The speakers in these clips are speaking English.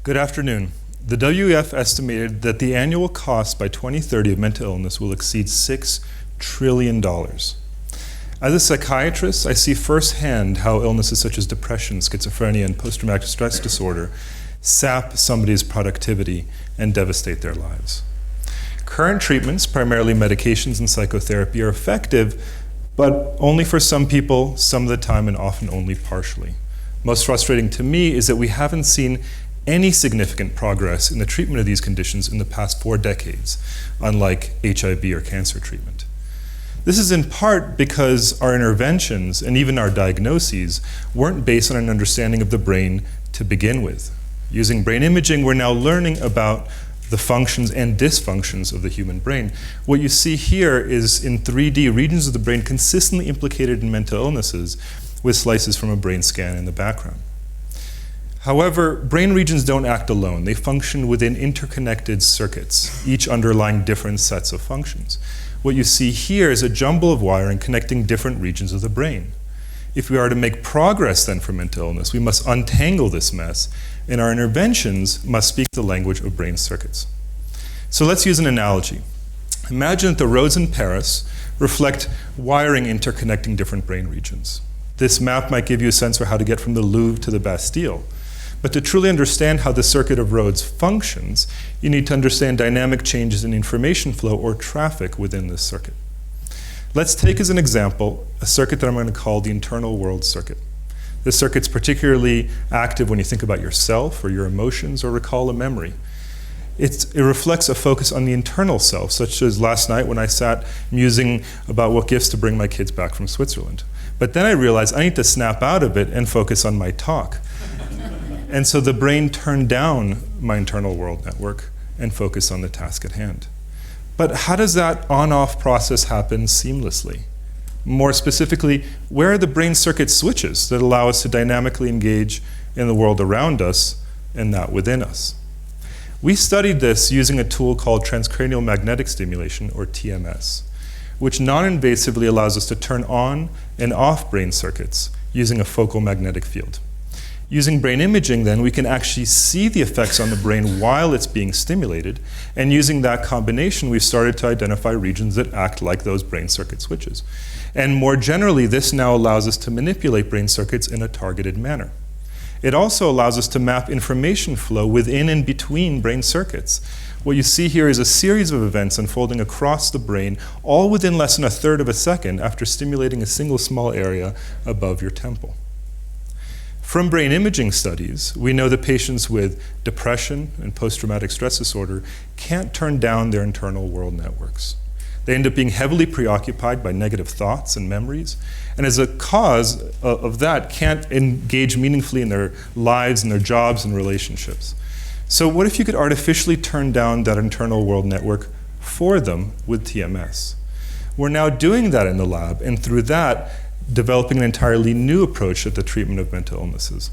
Good afternoon. The WEF estimated that the annual cost by 2030 of mental illness will exceed $6 trillion. As a psychiatrist, I see firsthand how illnesses such as depression, schizophrenia, and post-traumatic stress disorder sap somebody's productivity and devastate their lives. Current treatments, primarily medications and psychotherapy, are effective, but only for some people, some of the time, and often only partially. Most frustrating to me is that we haven't seen any significant progress in the treatment of these conditions in the past 4 decades, unlike HIV or cancer treatment. This is in part because our interventions and even our diagnoses weren't based on an understanding of the brain to begin with. Using brain imaging, we're now learning about the functions and dysfunctions of the human brain. What you see here is in 3D regions of the brain consistently implicated in mental illnesses with slices from a brain scan in the background. However, brain regions don't act alone. They function within interconnected circuits, each underlying different sets of functions. What you see here is a jumble of wiring connecting different regions of the brain. If we are to make progress then for mental illness, we must untangle this mess, and our interventions must speak the language of brain circuits. So let's use an analogy. Imagine that the roads in Paris reflect wiring interconnecting different brain regions. This map might give you a sense for how to get from the Louvre to the Bastille. But to truly understand how the circuit of roads functions, you need to understand dynamic changes in information flow or traffic within this circuit. Let's take as an example a circuit that I'm going to call the internal world circuit. This circuit's particularly active when you think about yourself or your emotions or recall a memory. It reflects a focus on the internal self, such as last night when I sat musing about what gifts to bring my kids back from Switzerland. But then I realized I need to snap out of it and focus on my talk. And so the brain turned down my internal world network and focused on the task at hand. But how does that on-off process happen seamlessly? More specifically, where are the brain circuit switches that allow us to dynamically engage in the world around us and that within us? We studied this using a tool called transcranial magnetic stimulation, or TMS, which non-invasively allows us to turn on and off brain circuits using a focal magnetic field. Using brain imaging, then, we can actually see the effects on the brain while it's being stimulated, and using that combination, we've started to identify regions that act like those brain circuit switches. And more generally, this now allows us to manipulate brain circuits in a targeted manner. It also allows us to map information flow within and between brain circuits. What you see here is a series of events unfolding across the brain, all within less than 1/3 of a second after stimulating a single small area above your temple. From brain imaging studies, we know that patients with depression and post-traumatic stress disorder can't turn down their internal world networks. They end up being heavily preoccupied by negative thoughts and memories, and as a cause of that, can't engage meaningfully in their lives and their jobs and relationships. So what if you could artificially turn down that internal world network for them with TMS? We're now doing that in the lab, and through that, developing an entirely new approach to the treatment of mental illnesses.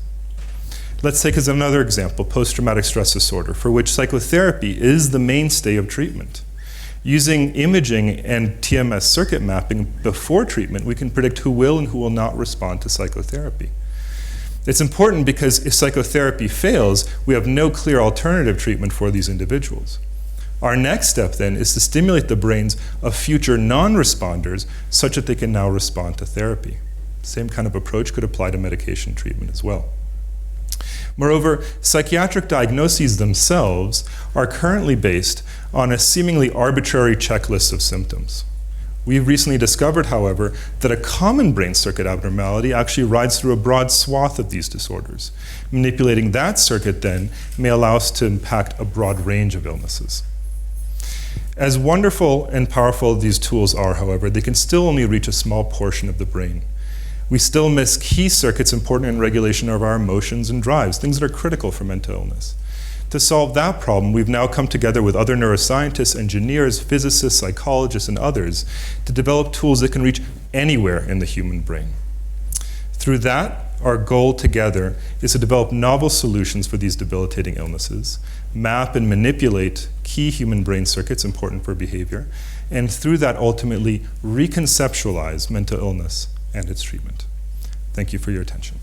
Let's take as another example, post-traumatic stress disorder, for which psychotherapy is the mainstay of treatment. Using imaging and TMS circuit mapping before treatment, we can predict who will and who will not respond to psychotherapy. It's important because if psychotherapy fails, we have no clear alternative treatment for these individuals. Our next step then is to stimulate the brains of future non-responders such that they can now respond to therapy. Same kind of approach could apply to medication treatment as well. Moreover, psychiatric diagnoses themselves are currently based on a seemingly arbitrary checklist of symptoms. We've recently discovered, however, that a common brain circuit abnormality actually rides through a broad swath of these disorders. Manipulating that circuit then may allow us to impact a broad range of illnesses. As wonderful and powerful these tools are, however, they can still only reach a small portion of the brain. We still miss key circuits important in regulation of our emotions and drives, things that are critical for mental illness. To solve that problem, we've now come together with other neuroscientists, engineers, physicists, psychologists, and others to develop tools that can reach anywhere in the human brain. Through that, our goal together is to develop novel solutions for these debilitating illnesses, map and manipulate key human brain circuits important for behavior, and through that ultimately reconceptualize mental illness and its treatment. Thank you for your attention.